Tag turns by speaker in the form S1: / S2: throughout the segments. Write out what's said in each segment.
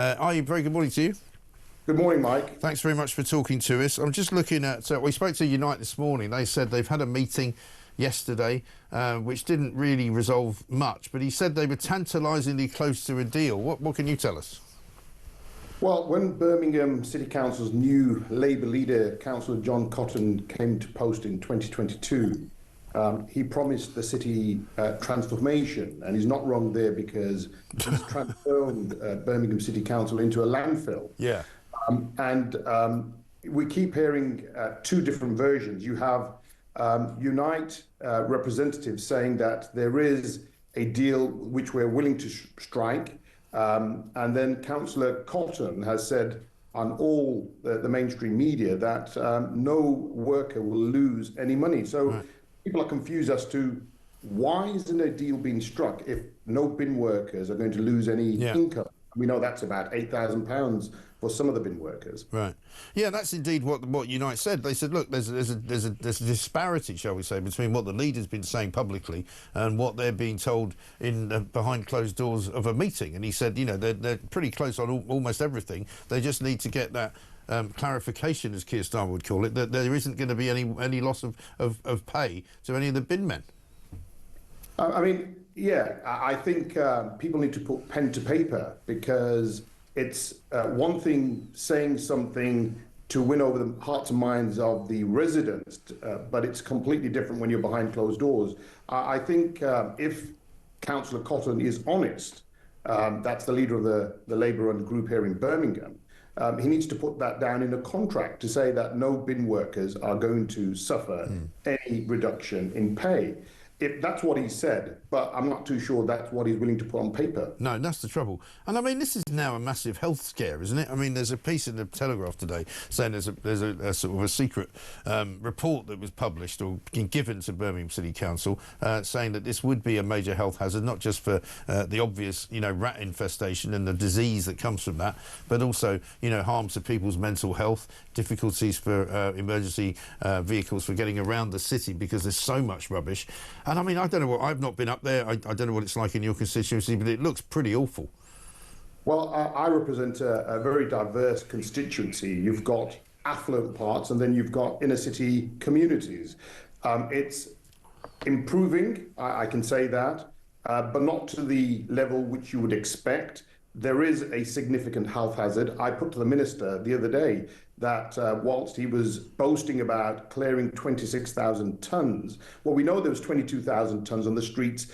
S1: Ayoub, very good morning to you.
S2: Good morning, Mike.
S1: Thanks very much for talking to us. I'm just looking at, we spoke to Unite this morning. They said they've had a meeting yesterday, which didn't really resolve much, but he said they were tantalisingly close to a deal. What can you tell us?
S2: Well, when Birmingham City Council's new Labour leader, Councillor John Cotton, came to post in 2022, he promised the city transformation, and he's not wrong there because he's transformed Birmingham City Council into a landfill.
S1: Yeah.
S2: We keep hearing two different versions. You have Unite representatives saying that there is a deal which we're willing to strike, and then Councillor Cotton has said on all the mainstream media that no worker will lose any money. So people are confused as to why isn't a deal being struck if no bin workers are going to lose any income. We know that's about £8,000 for some of the bin workers.
S1: Right. Yeah, that's indeed what Unite said. They said, look, there's a disparity, shall we say, between what the leader's been saying publicly and what they're being told in behind closed doors of a meeting. And he said, you know, they're pretty close on almost everything. They just need to get that clarification, as Keir Starmer would call it, that there isn't going to be any loss of pay to any of the bin men.
S2: I mean, yeah, I think people need to put pen to paper, because it's one thing saying something to win over the hearts and minds of the residents, but it's completely different when you're behind closed doors. I think if Councillor Cotton is honest, that's the leader of the Labour-run group here in Birmingham, he needs to put that down in a contract to say that no bin workers are going to suffer any reduction in pay. If that's what he said, but I'm not too sure that's what he's willing to put on paper.
S1: No, that's the trouble. And I mean, this is now a massive health scare, isn't it? I mean, there's a piece in the Telegraph today saying there's a sort of a secret report that was published or given to Birmingham City Council saying that this would be a major health hazard, not just for the obvious, you know, rat infestation and the disease that comes from that, but also, you know, harms to people's mental health, difficulties for emergency vehicles for getting around the city because there's so much rubbish. And I mean, I don't know what, I've not been up there. I don't know what it's like in your constituency, but it looks pretty awful.
S2: Well, I represent a very diverse constituency. You've got affluent parts, and then you've got inner city communities. It's improving, I can say that, but not to the level which you would expect. There is a significant health hazard. I put to the minister the other day that whilst he was boasting about clearing 26,000 tonnes, well, we know there was 22,000 tonnes on the streets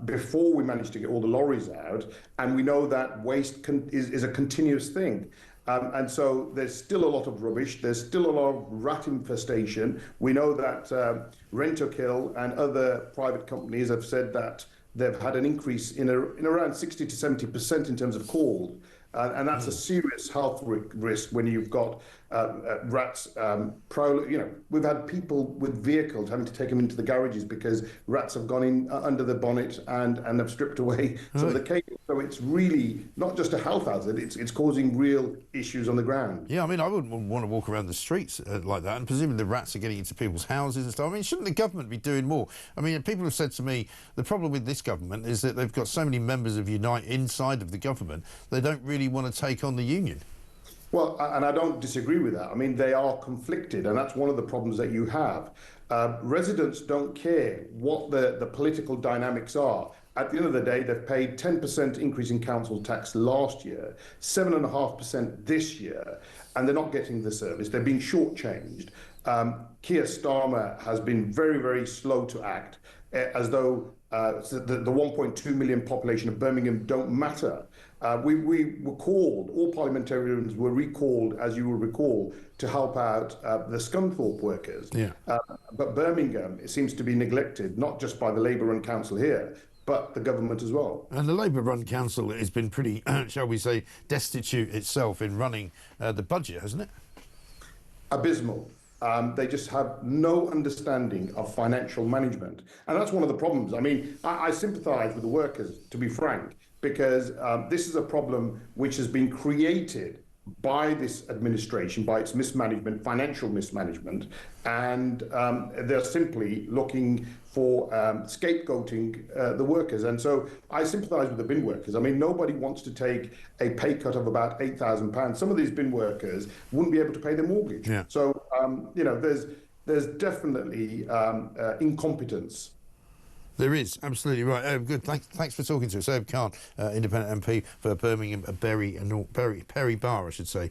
S2: before we managed to get all the lorries out, and we know that waste is a continuous thing. And so there's still a lot of rubbish. There's still a lot of rat infestation. We know that Rent-A-Kill and other private companies have said that they've had an increase in around 60 to 70% in terms of calls. And that's a serious health risk when you've got rats. We've had people with vehicles having to take them into the garages because rats have gone in under the bonnet and have stripped away some of the cables. So it's really not just a health hazard, it's causing real issues on the ground.
S1: Yeah, I mean, I wouldn't want to walk around the streets like that, and presumably the rats are getting into people's houses and stuff. I mean, shouldn't the government be doing more? I mean, people have said to me, the problem with this government is that they've got so many members of Unite inside of the government, they don't really want to take on the union.
S2: Well, and I don't disagree with that. I mean, they are conflicted, and that's one of the problems that you have. Residents don't care what the political dynamics are. At the end of the day, they've paid 10% increase in council tax last year, 7.5% this year, and they're not getting the service. They're being shortchanged. Keir Starmer has been very, very slow to act, as though the 1.2 million population of Birmingham don't matter. We were called, all parliamentarians were recalled, as you will recall, to help out the Scunthorpe workers. Yeah. But Birmingham, it seems to be neglected, not just by the Labour-run council here, but the government as well.
S1: And the Labour-run council has been pretty, shall we say, destitute itself in running the budget, hasn't it?
S2: Abysmal. They just have no understanding of financial management. And that's one of the problems. I mean, I sympathise with the workers, to be frank, because this is a problem which has been created by this administration, by its mismanagement, financial mismanagement, and they're simply looking for scapegoating the workers. And so I sympathise with the bin workers. I mean, nobody wants to take a pay cut of about £8,000. Some of these bin workers wouldn't be able to pay their mortgage.
S1: Yeah.
S2: So, there's definitely incompetence.
S1: There is, absolutely right. Good. Thanks for talking to us. Ayoub Khan, independent MP for Birmingham Perry Barr, I should say.